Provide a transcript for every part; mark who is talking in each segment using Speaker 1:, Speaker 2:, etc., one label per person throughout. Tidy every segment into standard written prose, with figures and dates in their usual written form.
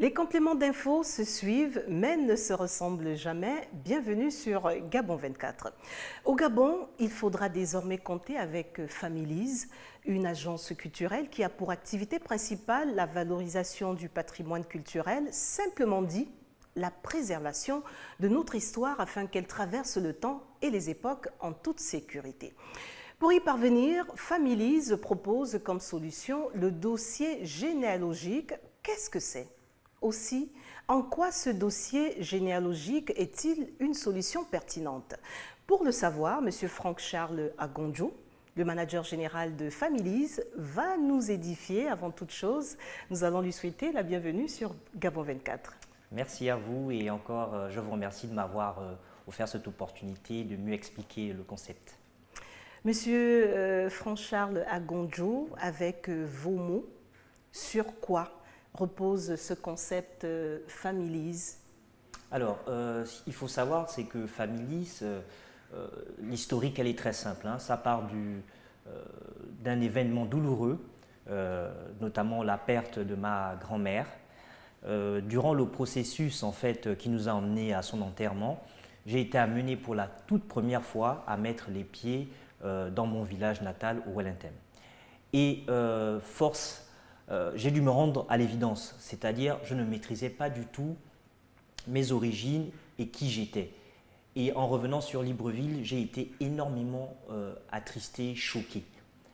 Speaker 1: Les compléments d'infos se suivent, mais ne se ressemblent jamais. Bienvenue sur Gabon 24. Au Gabon, il faudra désormais compter avec Familise, une agence culturelle qui a pour activité principale la valorisation du patrimoine culturel, simplement dit, la préservation de notre histoire afin qu'elle traverse le temps et les époques en toute sécurité. Pour y parvenir, Familise propose comme solution le dossier généalogique. Qu'est-ce que c'est ? Aussi, en quoi ce dossier généalogique est-il une solution pertinente? Pour le savoir, M. Franck-Charles Agonjo, le manager général de Familise, va nous édifier avant toute chose. Nous allons lui souhaiter la bienvenue sur Gabon 24.
Speaker 2: Merci à vous et encore, je vous remercie de m'avoir offert cette opportunité de mieux expliquer le concept.
Speaker 1: Monsieur Franck-Charles Agonjo, avec vos mots, sur quoi repose ce concept Familise?
Speaker 2: Alors, il faut savoir, c'est que Familise, l'historique, elle est très simple. Ça part d'un événement douloureux, notamment la perte de ma grand-mère. Durant le processus en fait, qui nous a emmenés à son enterrement, j'ai été amené pour la toute première fois à mettre les pieds dans mon village natal, au Wellington. Et j'ai dû me rendre à l'évidence, c'est-à-dire je ne maîtrisais pas du tout mes origines et qui j'étais. Et en revenant sur Libreville, j'ai été énormément attristé, choqué.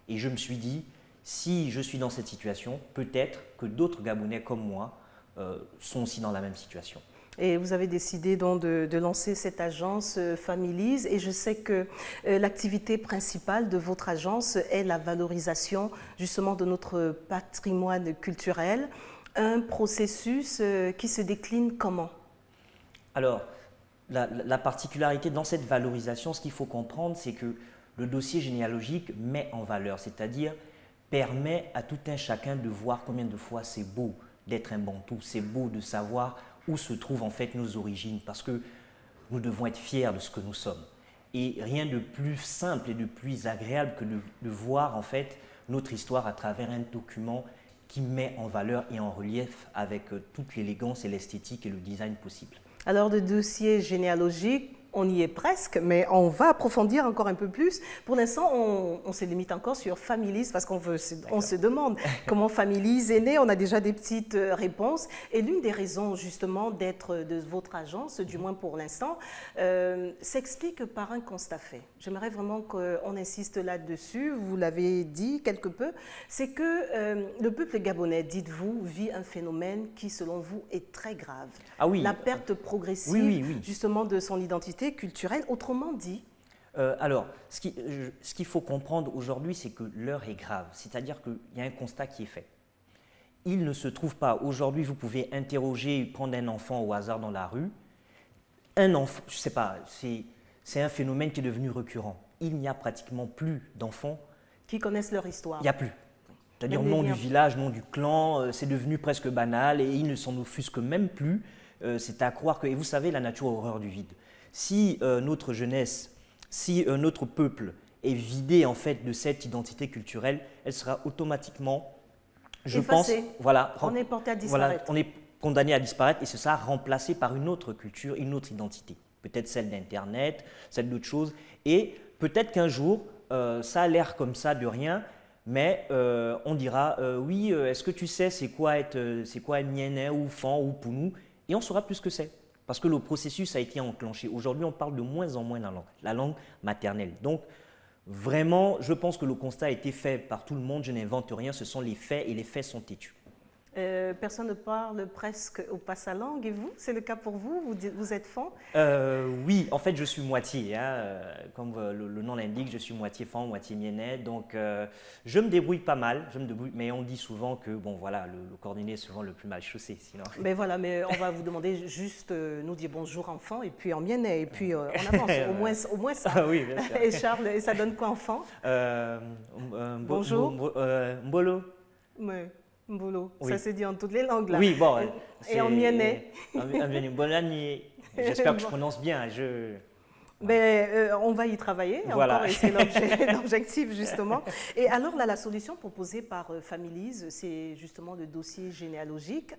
Speaker 2: Et je me suis dit, si je suis dans cette situation, peut-être que d'autres Gabonais comme moi sont aussi dans la même situation.
Speaker 1: Et vous avez décidé donc de lancer cette agence Familise, et je sais que l'activité principale de votre agence est la valorisation justement de notre patrimoine culturel. Un processus qui se décline comment?
Speaker 2: Alors, la particularité dans cette valorisation, ce qu'il faut comprendre, c'est que le dossier généalogique met en valeur, c'est-à-dire permet à tout un chacun de voir combien de fois c'est beau d'être un Bantou, c'est beau de savoir où se trouvent en fait nos origines, parce que nous devons être fiers de ce que nous sommes. Et rien de plus simple et de plus agréable que de voir en fait notre histoire à travers un document qui met en valeur et en relief avec toute l'élégance et l'esthétique et le design possible.
Speaker 1: Alors, le dossier généalogique, on y est presque, mais on va approfondir encore un peu plus. Pour l'instant, on se limite encore sur Familise parce qu'on se demande comment Familise est née. On a déjà des petites réponses. Et l'une des raisons justement d'être de votre agence, du moins pour l'instant, s'explique par un constat fait. J'aimerais vraiment qu'on insiste là-dessus. Vous l'avez dit quelque peu. C'est que le peuple gabonais, dites-vous, vit un phénomène qui, selon vous, est très grave.
Speaker 2: Ah oui.
Speaker 1: La perte progressive justement de son identité culturelle. Autrement dit,
Speaker 2: alors, ce qu'il faut comprendre aujourd'hui, c'est que l'heure est grave. C'est-à-dire qu'il y a un constat qui est fait. Il ne se trouve pas, aujourd'hui, vous pouvez interroger, prendre un enfant au hasard dans la rue. Un enfant, je ne sais pas, c'est un phénomène qui est devenu récurrent. Il n'y a pratiquement plus d'enfants
Speaker 1: qui connaissent leur histoire.
Speaker 2: Il n'y a plus. C'est-à-dire nom du village, nom du clan, c'est devenu presque banal et ils ne s'en offusquent même plus. C'est à croire que, et vous savez, la nature a horreur du vide. Si notre jeunesse, si notre peuple est vidé en fait de cette identité culturelle, elle sera automatiquement, je
Speaker 1: effacée.
Speaker 2: pense, voilà,
Speaker 1: on est porté à disparaître.
Speaker 2: Voilà, on est condamné à disparaître et ce sera remplacé par une autre culture, une autre identité. Peut-être celle d'Internet, celle d'autres choses. Et peut-être qu'un jour, ça a l'air comme ça de rien, mais on dira oui, est-ce que tu sais c'est quoi être Mienais ou Fan ou Pounou? Et on saura plus ce que c'est. Parce que le processus a été enclenché. Aujourd'hui, on parle de moins en moins la langue maternelle. Donc, vraiment, je pense que le constat a été fait par tout le monde. Je n'invente rien, ce sont les faits et les faits sont têtus.
Speaker 1: Personne ne parle presque au passalangue, et vous? C'est le cas pour vous? Vous êtes Fan?
Speaker 2: Oui, en fait, je suis moitié. Comme le nom l'indique, je suis moitié Fan, moitié Mienais. Donc, je me débrouille pas mal. Mais on dit souvent que, bon, voilà, le cordonnier est souvent le plus mal chaussé. Sinon.
Speaker 1: Mais voilà, mais on va vous demander juste nous dire bonjour en Fan, et puis en Mienais, et puis on avance. Au moins ça.
Speaker 2: Ah oui, bien sûr.
Speaker 1: Et Charles, et ça donne quoi en Fan?
Speaker 2: Bonjour. Mbolo.
Speaker 1: Mais, Mbolo,
Speaker 2: oui.
Speaker 1: Ça se dit en toutes les langues là.
Speaker 2: Oui, bon.
Speaker 1: Et en Mienais.
Speaker 2: Bonne année. J'espère que je prononce bien.
Speaker 1: Mais on va y travailler
Speaker 2: Voilà.
Speaker 1: encore et c'est l'objectif justement. Et alors là, la solution proposée par Families, c'est justement le dossier généalogique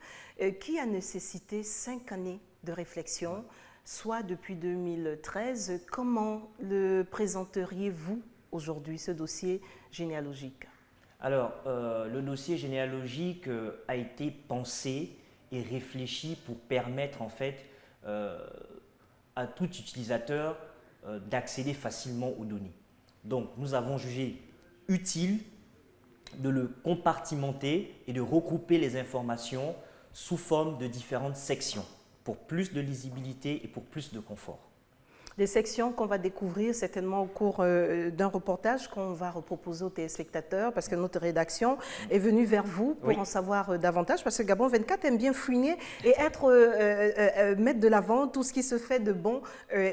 Speaker 1: qui a nécessité 5 années de réflexion, soit depuis 2013. Comment le présenteriez-vous aujourd'hui, ce dossier généalogique?
Speaker 2: Alors, le dossier généalogique a été pensé et réfléchi pour permettre en fait à tout utilisateur d'accéder facilement aux données. Donc, nous avons jugé utile de le compartimenter et de regrouper les informations sous forme de différentes sections pour plus de lisibilité et pour plus de confort.
Speaker 1: Des sections qu'on va découvrir certainement au cours d'un reportage qu'on va reproposer aux téléspectateurs parce que notre rédaction est venue vers vous pour en savoir davantage parce que Gabon 24 aime bien fouiner et mettre de l'avant tout ce qui se fait de bon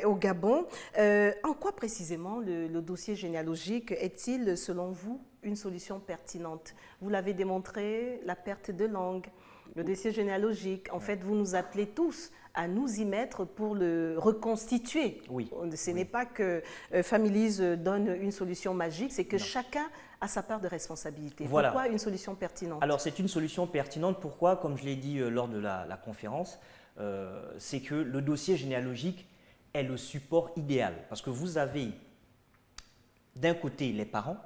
Speaker 1: au Gabon. En quoi précisément le dossier généalogique est-il, selon vous, une solution pertinente? Vous l'avez démontré, la perte de langue, le dossier généalogique. En fait, vous nous appelez tous à nous y mettre pour le reconstituer.
Speaker 2: Oui.
Speaker 1: Ce n'est pas que Families donne une solution magique, c'est que chacun a sa part de responsabilité.
Speaker 2: Voilà.
Speaker 1: Pourquoi une solution pertinente?
Speaker 2: Alors, c'est une solution pertinente. Pourquoi? Comme je l'ai dit lors de la conférence, c'est que le dossier généalogique est le support idéal. Parce que vous avez d'un côté les parents,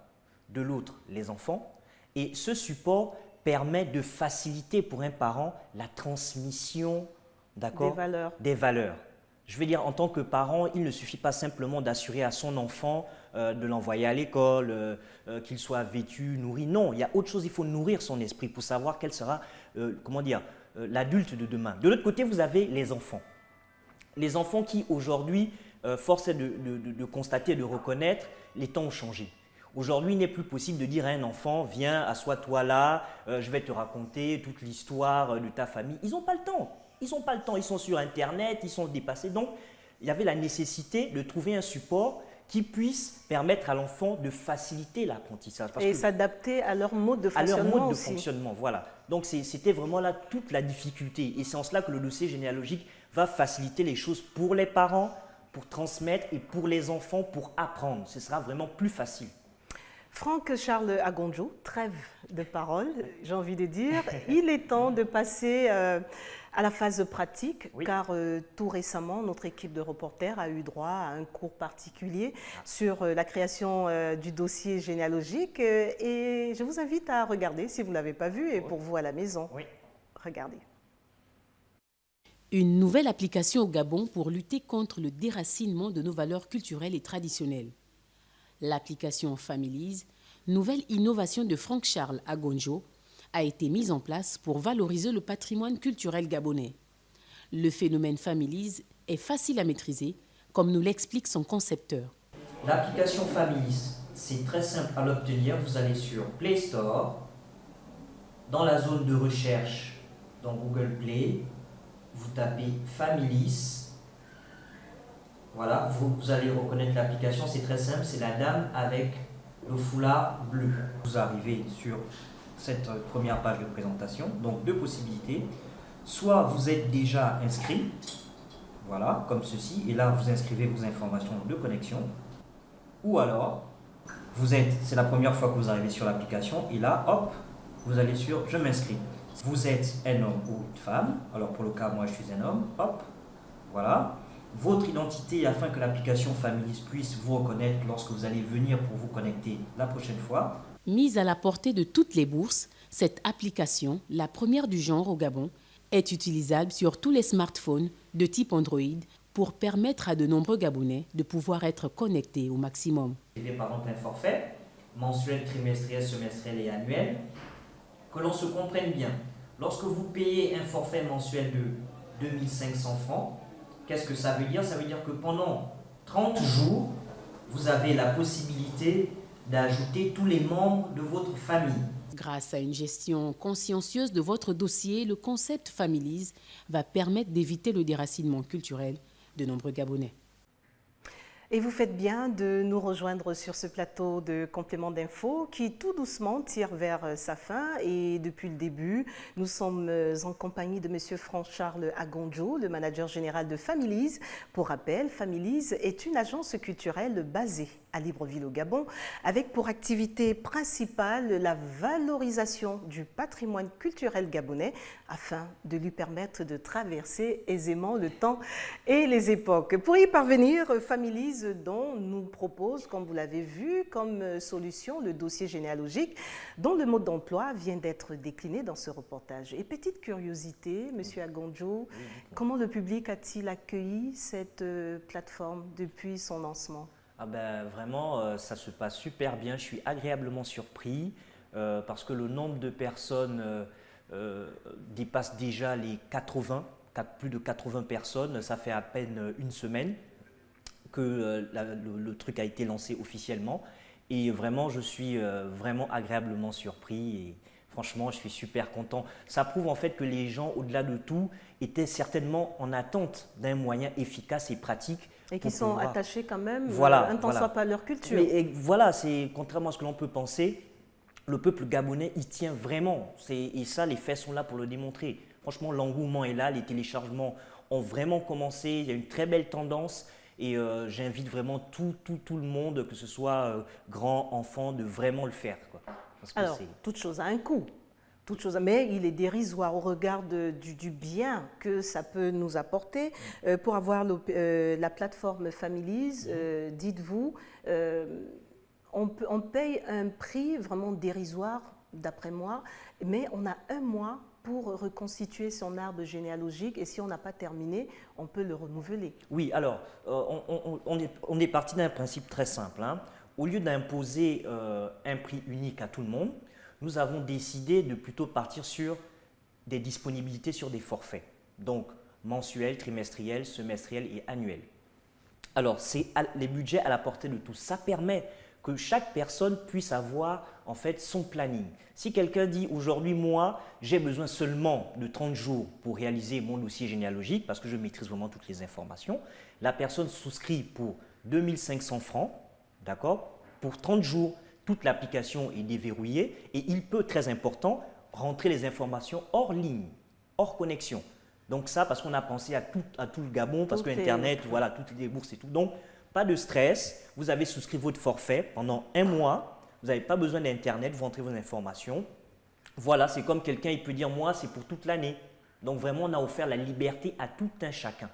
Speaker 2: de l'autre les enfants, et ce support permet de faciliter pour un parent la transmission des valeurs. Je veux dire, en tant que parent, il ne suffit pas simplement d'assurer à son enfant de l'envoyer à l'école, qu'il soit vêtu, nourri. Non, il y a autre chose, il faut nourrir son esprit pour savoir quel sera, l'adulte de demain. De l'autre côté, vous avez les enfants. Les enfants qui, aujourd'hui, force est de constater et de reconnaître, les temps ont changé. Aujourd'hui, il n'est plus possible de dire à un enfant, viens, assois-toi là, je vais te raconter toute l'histoire de ta famille. Ils n'ont pas le temps. Ils n'ont pas le temps. Ils sont sur Internet, ils sont dépassés. Donc, il y avait la nécessité de trouver un support qui puisse permettre à l'enfant de faciliter l'apprentissage.
Speaker 1: Et s'adapter à leur mode de fonctionnement.
Speaker 2: À leur mode de
Speaker 1: aussi.
Speaker 2: fonctionnement, voilà. Donc, c'était vraiment là toute la difficulté. Et c'est en cela que le dossier généalogique va faciliter les choses pour les parents, pour transmettre, et pour les enfants, pour apprendre. Ce sera vraiment plus facile.
Speaker 1: Franck Charles Agonjo, trêve de parole, j'ai envie de dire. Il est temps de passer à la phase pratique, car tout récemment, notre équipe de reporters a eu droit à un cours particulier sur la création du dossier généalogique. Et je vous invite à regarder si vous ne l'avez pas vu, et pour vous à la maison, regardez.
Speaker 3: Une nouvelle application au Gabon pour lutter contre le déracinement de nos valeurs culturelles et traditionnelles. L'application Families, nouvelle innovation de Franck Charles Agonjo, a été mise en place pour valoriser le patrimoine culturel gabonais. Le phénomène Families est facile à maîtriser, comme nous l'explique son concepteur.
Speaker 2: L'application Families, c'est très simple à l'obtenir. Vous allez sur Play Store, dans la zone de recherche, dans Google Play, vous tapez Families. Voilà, vous allez reconnaître l'application, c'est très simple, c'est la dame avec le foulard bleu. Vous arrivez sur cette première page de présentation, donc deux possibilités. Soit vous êtes déjà inscrit, voilà, comme ceci, et là vous inscrivez vos informations de connexion. Ou alors, c'est la première fois que vous arrivez sur l'application, et là, hop, vous allez sur « Je m'inscris ». Vous êtes un homme ou une femme, alors pour le cas, moi je suis un homme, hop, voilà. Votre identité afin que l'application Families puisse vous reconnaître lorsque vous allez venir pour vous connecter la prochaine fois.
Speaker 3: Mise à la portée de toutes les bourses, cette application, la première du genre au Gabon, est utilisable sur tous les smartphones de type Android pour permettre à de nombreux Gabonais de pouvoir être connectés au maximum.
Speaker 2: Des parents un forfait, mensuel, trimestriel, semestriel et annuel. Que l'on se comprenne bien, lorsque vous payez un forfait mensuel de 2500 francs, qu'est-ce que ça veut dire? Ça veut dire que pendant 30 jours, vous avez la possibilité d'ajouter tous les membres de votre famille.
Speaker 3: Grâce à une gestion consciencieuse de votre dossier, le concept Families va permettre d'éviter le déracinement culturel de nombreux Gabonais.
Speaker 1: Et vous faites bien de nous rejoindre sur ce plateau de complément d'infos qui tout doucement tire vers sa fin. Et depuis le début, nous sommes en compagnie de M. Franck-Charles Agonjo, le manager général de Families. Pour rappel, Families est une agence culturelle basée à Libreville au Gabon, avec pour activité principale la valorisation du patrimoine culturel gabonais afin de lui permettre de traverser aisément le temps et les époques. Pour y parvenir, Families dont nous propose, comme vous l'avez vu, comme solution le dossier généalogique dont le mode d'emploi vient d'être décliné dans ce reportage. Et petite curiosité, M. Agonjo, comment le public a-t-il accueilli cette plateforme depuis son lancement?
Speaker 2: Ah ben, vraiment, ça se passe super bien. Je suis agréablement surpris parce que le nombre de personnes dépasse déjà les 80, plus de 80 personnes. Ça fait à peine une semaine que le truc a été lancé officiellement. Et vraiment, je suis vraiment agréablement surpris. Et franchement, je suis super content. Ça prouve en fait que les gens, au-delà de tout, étaient certainement en attente d'un moyen efficace et pratique.
Speaker 1: Et qui sont attachés quand même,
Speaker 2: voilà,
Speaker 1: un temps soit pas à leur culture.
Speaker 2: Mais voilà, c'est contrairement à ce que l'on peut penser, le peuple gabonais y tient vraiment. Et ça, les faits sont là pour le démontrer. Franchement, l'engouement est là, les téléchargements ont vraiment commencé, il y a une très belle tendance. Et j'invite vraiment tout le monde, que ce soit grand, enfant, de vraiment le faire, quoi. Parce que
Speaker 1: alors, toute chose a un coût. Mais il est dérisoire au regard du bien que ça peut nous apporter. Pour avoir la plateforme Families, dites-vous, on paye un prix vraiment dérisoire, d'après moi, mais on a un mois pour reconstituer son arbre généalogique et si on n'a pas terminé, on peut le renouveler.
Speaker 2: Oui, alors, on est parti d'un principe très simple, hein. Au lieu d'imposer un prix unique à tout le monde, nous avons décidé de plutôt partir sur des disponibilités sur des forfaits, donc mensuels, trimestriels, semestriels et annuels. Alors, c'est les budgets à la portée de tous. Ça permet que chaque personne puisse avoir en fait son planning. Si quelqu'un dit aujourd'hui, moi, j'ai besoin seulement de 30 jours pour réaliser mon dossier généalogique parce que je maîtrise vraiment toutes les informations, la personne souscrit pour 2500 francs, d'accord, pour 30 jours. Toute l'application est déverrouillée et il peut, très important, rentrer les informations hors ligne, hors connexion. Donc ça, parce qu'on a pensé à tout le Gabon, parce que Internet, voilà, toutes les bourses et tout. Donc, pas de stress, vous avez souscrit votre forfait pendant un mois, vous n'avez pas besoin d'Internet, vous rentrez vos informations. Voilà, c'est comme quelqu'un, il peut dire, moi, c'est pour toute l'année. Donc vraiment, on a offert la liberté à tout un chacun.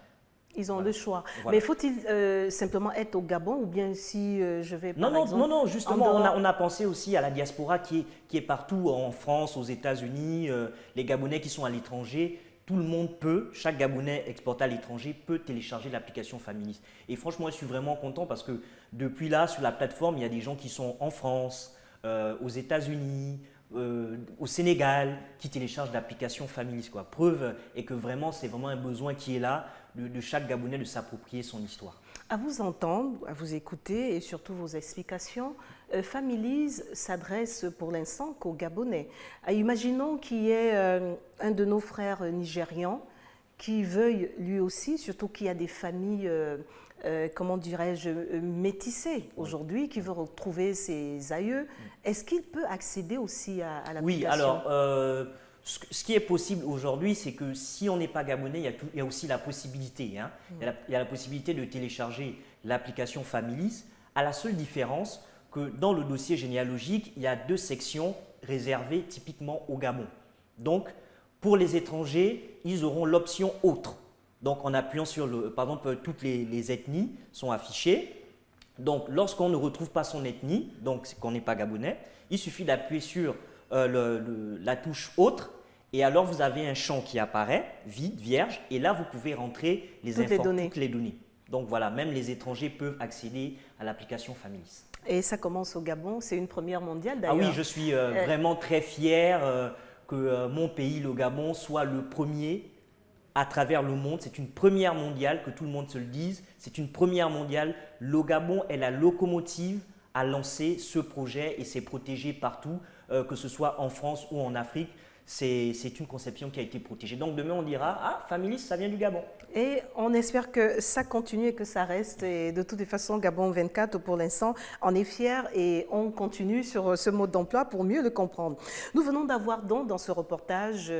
Speaker 1: Ils ont le choix. Voilà. Mais faut-il simplement être au Gabon ou bien si je vais par exemple…
Speaker 2: Non, justement, on a pensé aussi à la diaspora qui est partout en France, aux États-Unis, les Gabonais qui sont à l'étranger. Tout le monde peut, chaque Gabonais exporté à l'étranger peut télécharger l'application Families. Et franchement, je suis vraiment content parce que depuis là, sur la plateforme, il y a des gens qui sont en France, aux États-Unis, au Sénégal, qui téléchargent l'application Families, quoi. Preuve est que vraiment, c'est vraiment un besoin qui est là de chaque Gabonais de s'approprier son histoire.
Speaker 1: À vous entendre, à vous écouter et surtout vos explications, Families s'adresse pour l'instant qu'aux Gabonais. Imaginons qu'il y ait un de nos frères nigérians qui veuille lui aussi, surtout qu'il y a des familles, comment dirais-je, métissées aujourd'hui, qui veut retrouver ses aïeux. Est-ce qu'il peut accéder aussi à l'application?
Speaker 2: Oui, alors… ce qui est possible aujourd'hui, c'est que si on n'est pas gabonais, il y a aussi la possibilité. Hein, il y a la possibilité de télécharger l'application Families, à la seule différence que dans le dossier généalogique, il y a 2 sections réservées typiquement au Gabon. Donc, pour les étrangers, ils auront l'option « Autre ». Donc, en appuyant sur par exemple, toutes les ethnies sont affichées. Donc, lorsqu'on ne retrouve pas son ethnie, donc qu'on n'est pas gabonais, il suffit d'appuyer sur la touche « Autre » et alors vous avez un champ qui apparaît, vide, vierge, et là vous pouvez rentrer toutes les données. Donc voilà, même les étrangers peuvent accéder à l'application Families.
Speaker 1: Et ça commence au Gabon, c'est une première mondiale d'ailleurs.
Speaker 2: Ah oui, je suis vraiment très fier que mon pays, le Gabon, soit le premier à travers le monde. C'est une première mondiale, que tout le monde se le dise. C'est une première mondiale. Le Gabon est la locomotive à lancer ce projet et c'est protégé partout, que ce soit en France ou en Afrique. c'est une conception qui a été protégée. Donc demain, on dira, ah, Familis, ça vient du Gabon.
Speaker 1: Et on espère que ça continue et que ça reste. Et de toutes les façons, Gabon 24, pour l'instant, on est fiers et on continue sur ce mode d'emploi pour mieux le comprendre. Nous venons d'avoir donc dans ce reportage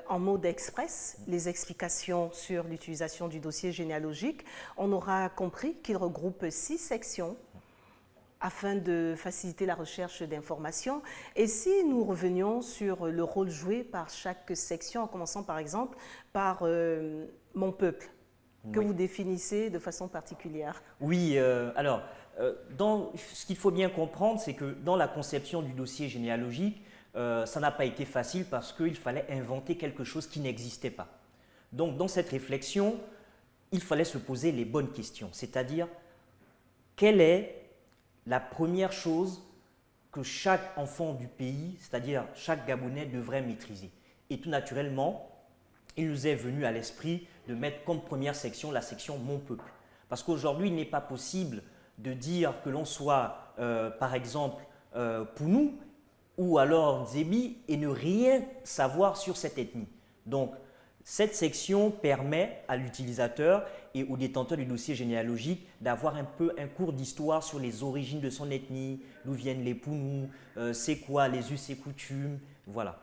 Speaker 1: en mode express les explications sur l'utilisation du dossier généalogique. On aura compris qu'il regroupe 6 sections afin de faciliter la recherche d'informations. Et si nous revenions sur le rôle joué par chaque section, en commençant par exemple par Mon peuple, que vous définissez de façon particulière.
Speaker 2: Oui, ce qu'il faut bien comprendre, c'est que dans la conception du dossier généalogique, ça n'a pas été facile parce qu'il fallait inventer quelque chose qui n'existait pas. Donc dans cette réflexion, il fallait se poser les bonnes questions, c'est-à-dire quelle est la première chose que chaque enfant du pays, c'est-à-dire chaque Gabonais, devrait maîtriser. Et tout naturellement, il nous est venu à l'esprit de mettre comme première section la section Mon peuple. Parce qu'aujourd'hui, il n'est pas possible de dire que l'on soit, par exemple, Pounou ou alors Zébi et ne rien savoir sur cette ethnie. Donc, cette section permet à l'utilisateur et au détenteur du dossier généalogique d'avoir un peu un cours d'histoire sur les origines de son ethnie, d'où viennent les Pounous, c'est quoi les us et coutumes, voilà.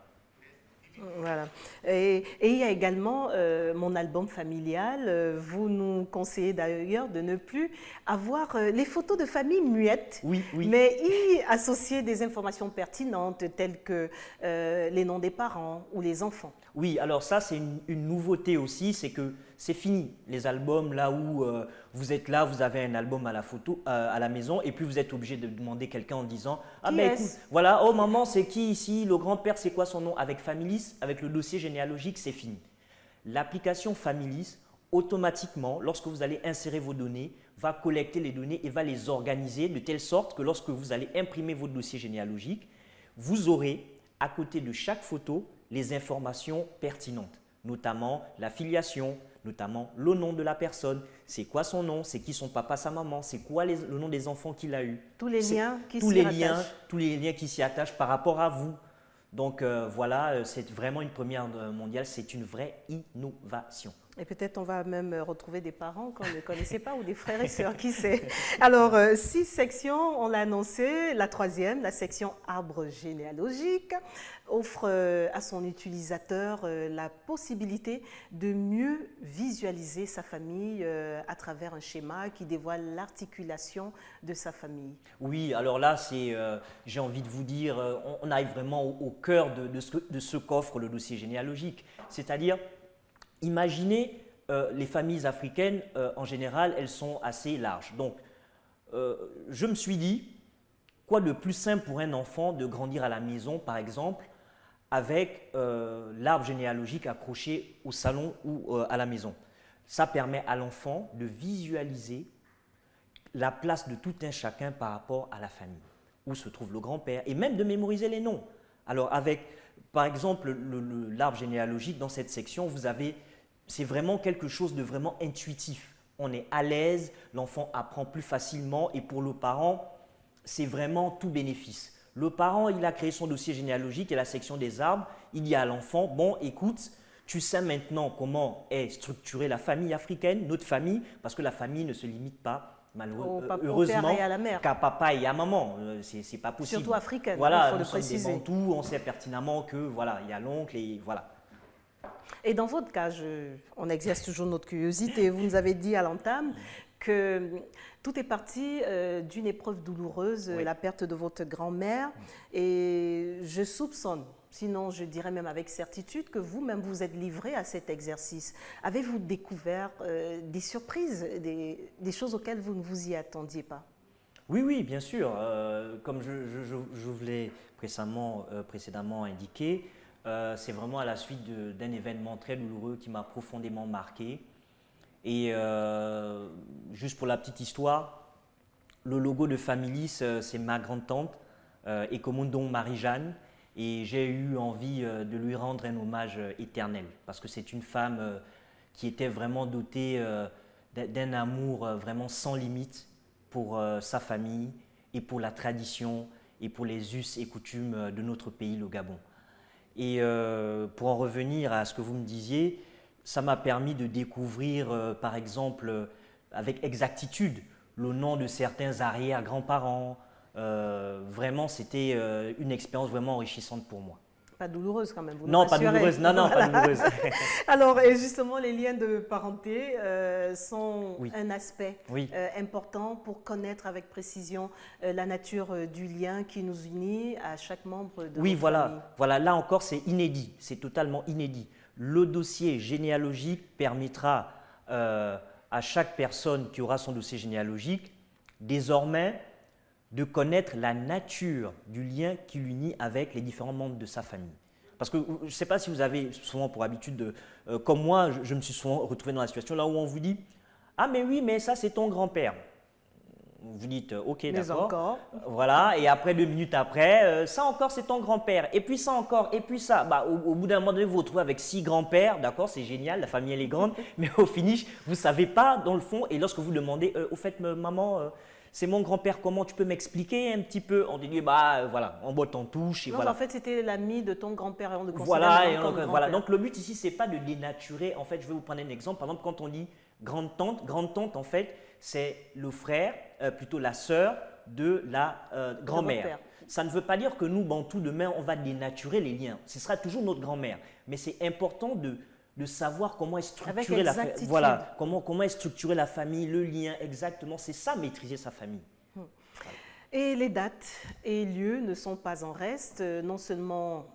Speaker 1: Voilà. Et il y a également mon album familial. Vous nous conseillez d'ailleurs de ne plus avoir les photos de famille muettes,
Speaker 2: oui.
Speaker 1: mais y associer des informations pertinentes telles que les noms des parents ou les enfants.
Speaker 2: Oui, alors ça c'est une nouveauté aussi, c'est que c'est fini les albums là où vous êtes là, vous avez un album à la photo à la maison et puis vous êtes obligé de demander quelqu'un en disant ah ben écoute, voilà, oh maman c'est qui ici, le grand-père c'est quoi son nom. Avec Familis, avec le dossier généalogique, c'est fini. L'application Familis, automatiquement, lorsque vous allez insérer vos données, va collecter les données et va les organiser de telle sorte que lorsque vous allez imprimer votre dossier généalogique, vous aurez à côté de chaque photo les informations pertinentes, notamment la filiation, notamment le nom de la personne, c'est quoi son nom, c'est qui son papa, sa maman, c'est quoi le nom des enfants qu'il a eu.
Speaker 1: Tous les liens qui s'y attachent.
Speaker 2: Tous les liens qui s'y attachent par rapport à vous. Donc voilà, c'est vraiment une première mondiale, c'est une vraie innovation.
Speaker 1: Et peut-être on va même retrouver des parents qu'on ne connaissait pas ou des frères et sœurs, qui sait. Alors, 6 sections, on l'a annoncé. La 3e, la section arbre généalogique, offre à son utilisateur la possibilité de mieux visualiser sa famille à travers un schéma qui dévoile l'articulation de sa famille.
Speaker 2: Oui, alors là, j'ai envie de vous dire, on arrive vraiment au cœur de ce qu'offre le dossier généalogique. C'est-à-dire, imaginez les familles africaines, en général, elles sont assez larges. Donc, je me suis dit, quoi de plus simple pour un enfant de grandir à la maison, par exemple, avec l'arbre généalogique accroché au salon ou à la maison. Ça permet à l'enfant de visualiser la place de tout un chacun par rapport à la famille, où se trouve le grand-père, et même de mémoriser les noms. Alors, avec, par exemple, l'arbre généalogique, dans cette section, c'est vraiment quelque chose de vraiment intuitif. On est à l'aise, l'enfant apprend plus facilement et pour le parent, c'est vraiment tout bénéfice. Le parent, il a créé son dossier généalogique et la section des arbres, il dit à l'enfant, bon écoute, tu sais maintenant comment est structurée la famille africaine, notre famille, parce que la famille ne se limite pas heureusement qu'à papa et à maman, c'est pas possible.
Speaker 1: Surtout africaine,
Speaker 2: voilà,
Speaker 1: il faut le préciser.
Speaker 2: Des Bantous, on sait pertinemment que voilà, il y a l'oncle et voilà.
Speaker 1: Et dans votre cas, on exerce toujours notre curiosité. Vous nous avez dit à l'entame que tout est parti d'une épreuve douloureuse,
Speaker 2: oui.
Speaker 1: La perte de votre grand-mère. Et je soupçonne, sinon je dirais même avec certitude, que vous-même vous êtes livré à cet exercice. Avez-vous découvert des surprises, des choses auxquelles vous ne vous y attendiez pas?
Speaker 2: Oui, bien sûr. Comme je vous l'ai précédemment indiqué, c'est vraiment à la suite d'un événement très douloureux qui m'a profondément marqué. Et juste pour la petite histoire, le logo de Familis, c'est ma grande-tante, Ekomondong Marie-Jeanne. Et j'ai eu envie de lui rendre un hommage éternel. Parce que c'est une femme qui était vraiment dotée d'un amour vraiment sans limite pour sa famille et pour la tradition et pour les us et coutumes de notre pays, le Gabon. Et pour en revenir à ce que vous me disiez, ça m'a permis de découvrir, par exemple, avec exactitude, le nom de certains arrière-grands-parents. Vraiment, c'était une expérience vraiment enrichissante pour moi.
Speaker 1: Pas douloureuse quand même, vous
Speaker 2: Non,
Speaker 1: nous
Speaker 2: pas
Speaker 1: rassurez.
Speaker 2: douloureuse. Non, non, pas douloureuse.
Speaker 1: Alors, et justement, les liens de parenté sont
Speaker 2: Oui.
Speaker 1: un aspect
Speaker 2: Oui.
Speaker 1: important pour connaître avec précision la nature du lien qui nous unit à chaque membre de
Speaker 2: Oui,
Speaker 1: notre famille.
Speaker 2: voilà. Voilà, là encore, c'est inédit. C'est totalement inédit. Le dossier généalogique permettra à chaque personne qui aura son dossier généalogique, désormais, de connaître la nature du lien qui l'unit avec les différents membres de sa famille. Parce que je ne sais pas si vous avez souvent pour habitude de… comme moi, je me suis souvent retrouvé dans la situation là où on vous dit « Ah mais oui, mais ça c'est ton grand-père ». Vous dites « Ok,
Speaker 1: Mais
Speaker 2: d'accord ».
Speaker 1: encore.
Speaker 2: Voilà, et après 2 minutes après, ça encore c'est ton grand-père, et puis ça encore, et puis ça. Bah, au bout d'un moment donné, vous vous retrouvez avec 6 grands-pères, d'accord, c'est génial, la famille elle est grande, mais au finish, vous ne savez pas dans le fond, et lorsque vous demandez « Au fait, maman… c'est mon grand-père, comment tu peux m'expliquer un petit peu ?» On dit, bah voilà, on botte en touche et
Speaker 1: Non,
Speaker 2: voilà.
Speaker 1: en fait, c'était l'ami de ton grand-père et on le considère
Speaker 2: Voilà,
Speaker 1: comme grand-père.
Speaker 2: voilà. Donc le but ici, c'est pas de dénaturer. En fait, je vais vous prendre un exemple. Par exemple, quand on dit grande-tante, en fait, c'est le frère, plutôt la sœur de la grand-mère.
Speaker 1: grand-père.
Speaker 2: Ça ne veut pas dire que nous, Bantous, demain, on va dénaturer les liens. Ce sera toujours notre grand-mère. Mais c'est important de savoir comment est structurée la famille. Voilà, comment est structurée la famille, le lien, exactement. C'est ça, maîtriser sa famille.
Speaker 1: Et les dates et lieux ne sont pas en reste. Non seulement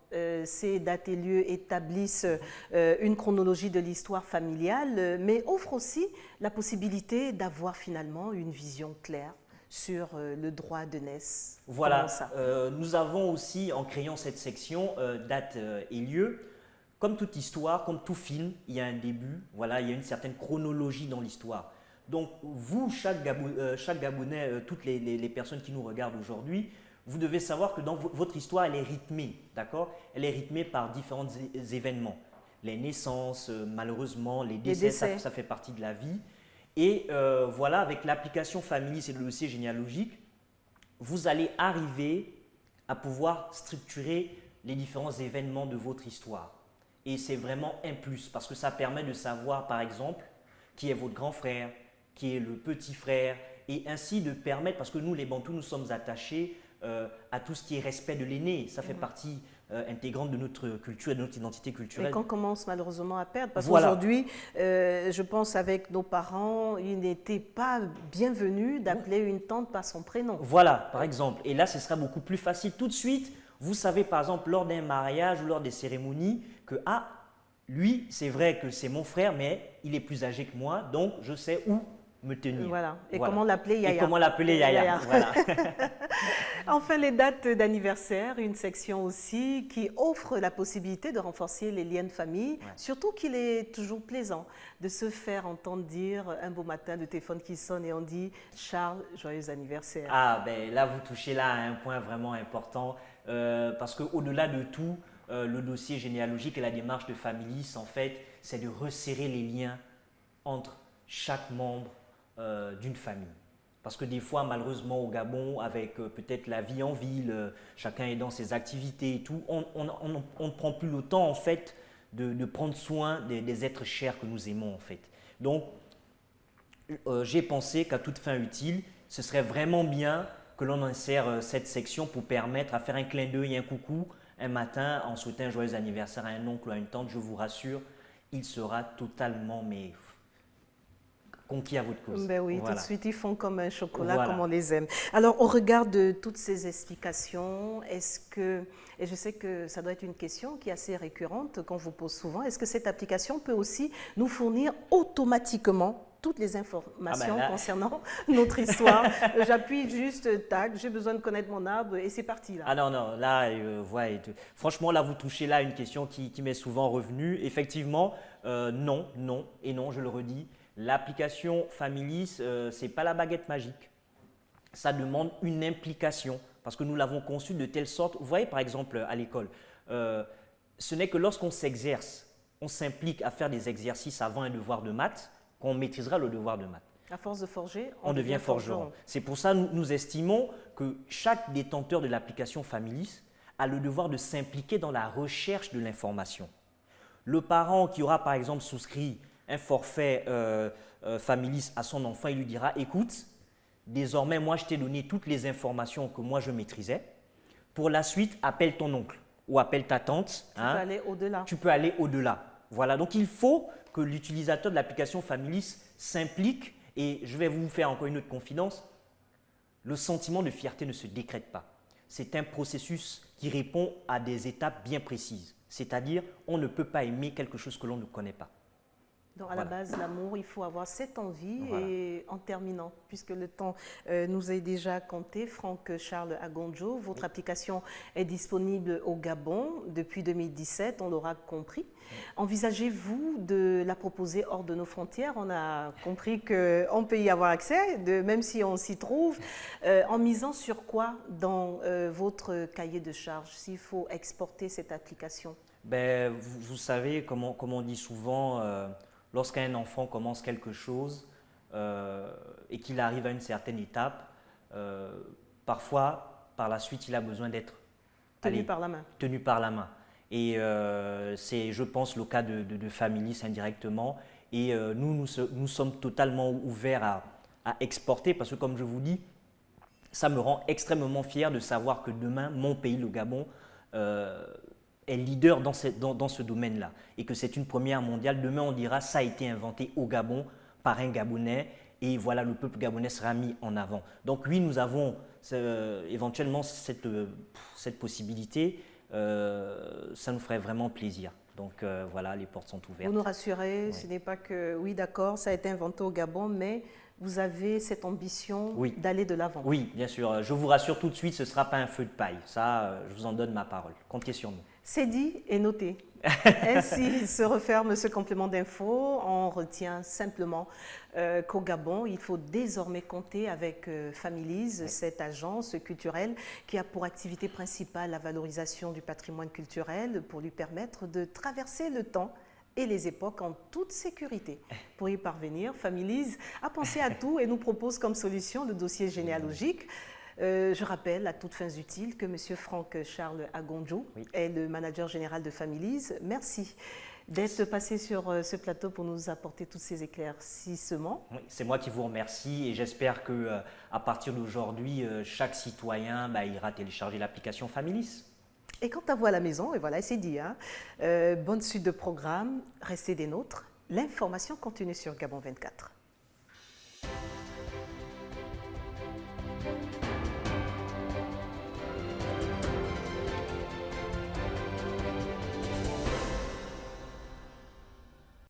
Speaker 1: ces dates et lieux établissent une chronologie de l'histoire familiale, mais offrent aussi la possibilité d'avoir finalement une vision claire sur le droit de naissance.
Speaker 2: Voilà,
Speaker 1: Comment ça
Speaker 2: nous avons aussi, en créant cette section dates et lieux, comme toute histoire, comme tout film, il y a un début, voilà, il y a une certaine chronologie dans l'histoire. Donc vous, chaque Gabonais, toutes les personnes qui nous regardent aujourd'hui, vous devez savoir que dans votre histoire, elle est rythmée, d'accord? Elle est rythmée par différents événements. Les naissances, malheureusement, les décès, ça fait partie de la vie. Et voilà, avec l'application Family, c'est le dossier généalogique, vous allez arriver à pouvoir structurer les différents événements de votre histoire. Et c'est vraiment un plus parce que ça permet de savoir, par exemple, qui est votre grand frère, qui est le petit frère, et ainsi de permettre, parce que nous, les Bantous, nous sommes attachés à tout ce qui est respect de l'aîné. Ça fait partie intégrante de notre culture et de notre identité culturelle.
Speaker 1: Et qu'on commence malheureusement à perdre, parce
Speaker 2: Voilà.
Speaker 1: qu'aujourd'hui, je pense avec nos parents, il n'était pas bienvenu d'appeler une tante par son prénom.
Speaker 2: Voilà, par exemple. Et là, ce sera beaucoup plus facile. Tout de suite, vous savez, par exemple, lors d'un mariage ou lors des cérémonies, que lui, c'est vrai que c'est mon frère, mais il est plus âgé que moi, donc je sais où me tenir.
Speaker 1: Voilà. Et
Speaker 2: Voilà.
Speaker 1: comment l'appeler Yaya.
Speaker 2: Et comment l'appeler Yaya. Voilà.
Speaker 1: Enfin, les dates d'anniversaire, une section aussi qui offre la possibilité de renforcer les liens de famille, surtout qu'il est toujours plaisant de se faire entendre dire un beau matin, le téléphone qui sonne et on dit « Charles, joyeux anniversaire ».
Speaker 2: Ah, ben là, vous touchez là à un point vraiment important parce qu'au-delà de tout, le dossier généalogique et la démarche de Familis, en fait, c'est de resserrer les liens entre chaque membre d'une famille. Parce que des fois, malheureusement, au Gabon, avec peut-être la vie en ville, chacun est dans ses activités et tout, on ne prend plus le temps, en fait, de prendre soin des êtres chers que nous aimons, en fait. Donc, j'ai pensé qu'à toute fin utile, ce serait vraiment bien que l'on insère cette section pour permettre à faire un clin d'œil et un coucou un matin en souhaitant un joyeux anniversaire à un oncle ou à une tante. Je vous rassure, il sera totalement conquis à votre cause.
Speaker 1: Ben oui,
Speaker 2: voilà.
Speaker 1: tout de suite, ils font comme un chocolat,
Speaker 2: Voilà.
Speaker 1: comme on les aime. Alors, au regard de toutes ces explications, est-ce que, et je sais que ça doit être une question qui est assez récurrente, qu'on vous pose souvent, est-ce que cette application peut aussi nous fournir automatiquement toutes les informations
Speaker 2: là.
Speaker 1: concernant notre histoire? J'appuie juste, tac, j'ai besoin de connaître mon arbre et c'est parti là.
Speaker 2: Ah non, non, là, franchement, là, vous touchez là une question qui m'est souvent revenue. Effectivement, non, et non, je le redis. L'application Familis, ce n'est pas la baguette magique. Ça demande une implication parce que nous l'avons conçue de telle sorte. Vous voyez, par exemple, à l'école, ce n'est que lorsqu'on s'exerce, on s'implique à faire des exercices avant un devoir de maths, qu'on maîtrisera le devoir de maths.
Speaker 1: À force de forger,
Speaker 2: on devient forgeron. C'est pour ça que nous estimons que chaque détenteur de l'application Familis a le devoir de s'impliquer dans la recherche de l'information. Le parent qui aura par exemple souscrit un forfait Familis à son enfant, il lui dira « Écoute, désormais moi je t'ai donné toutes les informations que moi je maîtrisais. Pour la suite, appelle ton oncle ou appelle ta tante. »
Speaker 1: Tu peux aller au-delà.
Speaker 2: Tu peux aller au-delà. Voilà, donc il faut que l'utilisateur de l'application Familis s'implique et je vais vous faire encore une autre confidence. Le sentiment de fierté ne se décrète pas. C'est un processus qui répond à des étapes bien précises. C'est-à-dire, on ne peut pas aimer quelque chose que l'on ne connaît pas.
Speaker 1: Donc, à la base, l'amour, il faut avoir cette envie.
Speaker 2: Voilà.
Speaker 1: Et en terminant, puisque le temps nous est déjà compté, Franck Charles Agonjo, votre application est disponible au Gabon depuis 2017, on l'aura compris. Envisagez-vous de la proposer hors de nos frontières? On a compris qu'on peut y avoir accès, même si on s'y trouve. En misant sur quoi dans votre cahier de charges, s'il faut exporter cette application?
Speaker 2: Ben, vous savez, comme on dit souvent, lorsqu'un enfant commence quelque chose et qu'il arrive à une certaine étape, parfois, par la suite, il a besoin d'être
Speaker 1: tenu par la main.
Speaker 2: Tenu par la main. Et c'est, je pense, le cas de Familis indirectement. Et nous sommes totalement ouverts à exporter parce que, comme je vous dis, ça me rend extrêmement fier de savoir que demain, mon pays, le Gabon, est leader dans ce domaine-là et que c'est une première mondiale. Demain, on dira ça a été inventé au Gabon par un Gabonais et voilà, le peuple gabonais sera mis en avant. Donc oui, nous avons éventuellement cette possibilité. Ça nous ferait vraiment plaisir. Donc voilà, les portes sont ouvertes.
Speaker 1: Vous nous rassurez, ce n'est pas que, oui d'accord, ça a été inventé au Gabon, mais vous avez cette ambition d'aller de l'avant.
Speaker 2: Oui, bien sûr. Je vous rassure tout de suite, ce ne sera pas un feu de paille. Ça, je vous en donne ma parole. Comptez sur nous.
Speaker 1: C'est dit et noté. Ainsi se referme ce complément d'info. On retient simplement qu'au Gabon, il faut désormais compter avec Familis, cette agence culturelle qui a pour activité principale la valorisation du patrimoine culturel pour lui permettre de traverser le temps et les époques en toute sécurité. Pour y parvenir, Familis a pensé à tout et nous propose comme solution le dossier généalogique. Je rappelle à toutes fins utiles que M. Franck Charles Agonjo est le manager général de Familis. Merci d'être passé sur ce plateau pour nous apporter tous ces éclaircissements.
Speaker 2: Oui, c'est moi qui vous remercie et j'espère qu'à partir d'aujourd'hui, chaque citoyen ira télécharger l'application Familis.
Speaker 1: Et quant à vous à la maison, et voilà, c'est dit, hein, bonne suite de programmes, restez des nôtres. L'information continue sur Gabon 24.